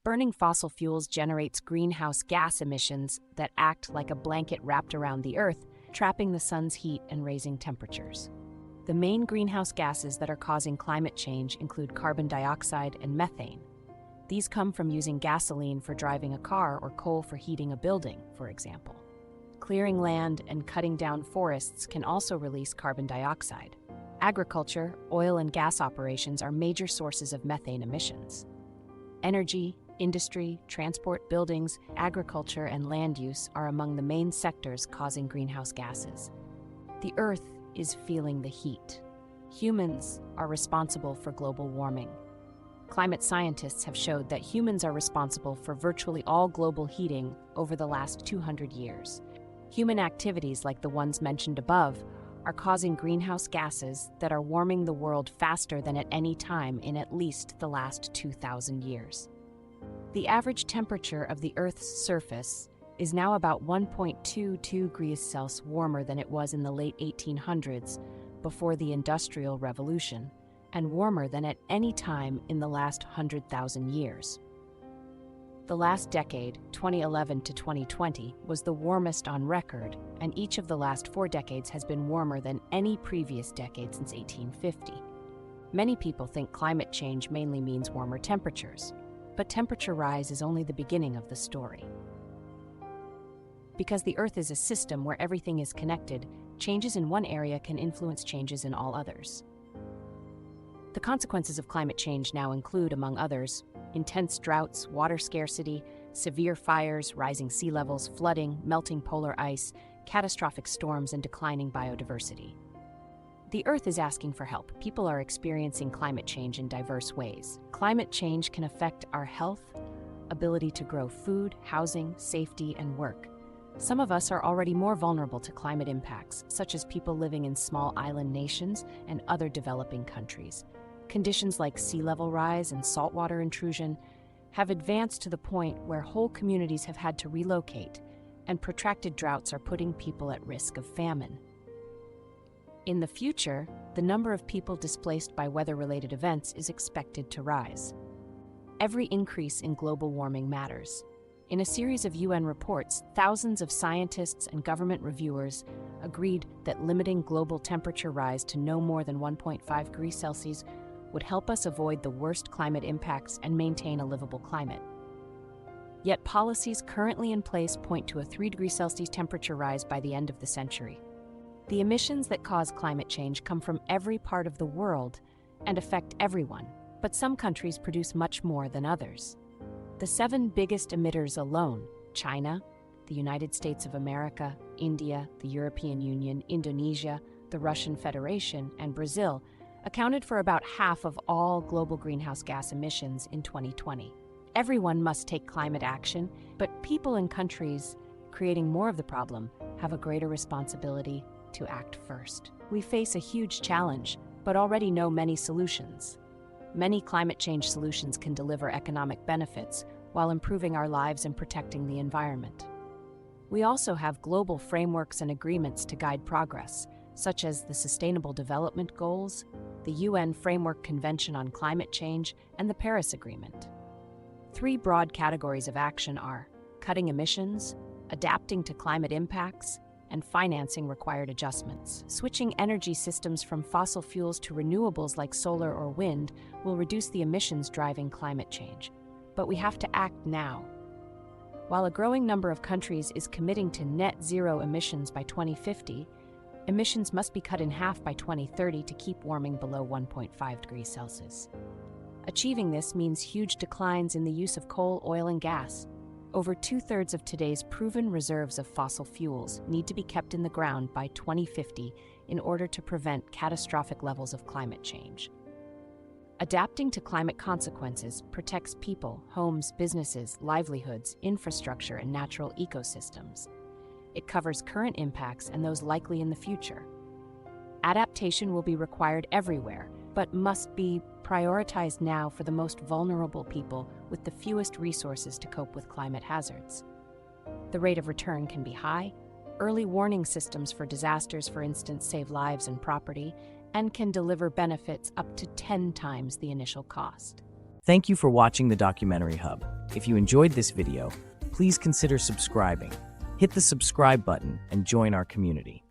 Burning fossil fuels generates greenhouse gas emissions that act like a blanket wrapped around the Earth, trapping the sun's heat and raising temperatures. The main greenhouse gases that are causing climate change include carbon dioxide and methane. These come from using gasoline for driving a car or coal for heating a building, for example. Clearing land and cutting down forests can also release carbon dioxide. Agriculture, oil and gas operations are major sources of methane emissions. Energy, industry, transport, buildings, agriculture, and land use are among the main sectors causing greenhouse gases. The Earth is feeling the heat. Humans are responsible for global warming. Climate scientists have showed that humans are responsible for virtually all global heating over the last 200 years. Human activities like the ones mentioned above are causing greenhouse gases that are warming the world faster than at any time in at least the last 2,000 years. The average temperature of the Earth's surface is now about 1.22 degrees Celsius warmer than it was in the late 1800s, before the Industrial Revolution, and warmer than at any time in the last 100,000 years. The last decade, 2011 to 2020, was the warmest on record, and each of the last 4 decades has been warmer than any previous decade since 1850. Many people think climate change mainly means warmer temperatures, but temperature rise is only the beginning of the story. Because the Earth is a system where everything is connected, changes in one area can influence changes in all others. The consequences of climate change now include, among others, intense droughts, water scarcity, severe fires, rising sea levels, flooding, melting polar ice, catastrophic storms, and declining biodiversity. The Earth is asking for help. People are experiencing climate change in diverse ways. Climate change can affect our health, ability to grow food, housing, safety, and work. Some of us are already more vulnerable to climate impacts, such as people living in small island nations and other developing countries. Conditions like sea level rise and saltwater intrusion have advanced to the point where whole communities have had to relocate, and protracted droughts are putting people at risk of famine. In the future, the number of people displaced by weather-related events is expected to rise. Every increase in global warming matters. In a series of UN reports, thousands of scientists and government reviewers agreed that limiting global temperature rise to no more than 1.5 degrees Celsius would help us avoid the worst climate impacts and maintain a livable climate. Yet policies currently in place point to a 3 degrees Celsius temperature rise by the end of the century. The emissions that cause climate change come from every part of the world and affect everyone, but some countries produce much more than others. The 7 biggest emitters alone, China, the United States of America, India, the European Union, Indonesia, the Russian Federation, and Brazil, accounted for about half of all global greenhouse gas emissions in 2020. Everyone must take climate action, but people and countries creating more of the problem have a greater responsibility to act first. We face a huge challenge, but already know many solutions. Many climate change solutions can deliver economic benefits while improving our lives and protecting the environment. We also have global frameworks and agreements to guide progress, such as the Sustainable Development Goals, the UN Framework Convention on Climate Change, and the Paris Agreement. 3 broad categories of action are cutting emissions, adapting to climate impacts, and financing required adjustments. Switching energy systems from fossil fuels to renewables like solar or wind will reduce the emissions driving climate change. But we have to act now. While a growing number of countries is committing to net zero emissions by 2050, emissions must be cut in half by 2030 to keep warming below 1.5 degrees Celsius. Achieving this means huge declines in the use of coal, oil, and gas. Over 2/3 of today's proven reserves of fossil fuels need to be kept in the ground by 2050 in order to prevent catastrophic levels of climate change. Adapting to climate consequences protects people, homes, businesses, livelihoods, infrastructure, and natural ecosystems. It covers current impacts and those likely in the future. Adaptation will be required everywhere, but must be prioritized now for the most vulnerable people with the fewest resources to cope with climate hazards. The rate of return can be high. Early warning systems for disasters, for instance, save lives and property, and can deliver benefits up to 10 times the initial cost. Thank you for watching the Documentary Hub. If you enjoyed this video, please consider subscribing. Hit the subscribe button and join our community.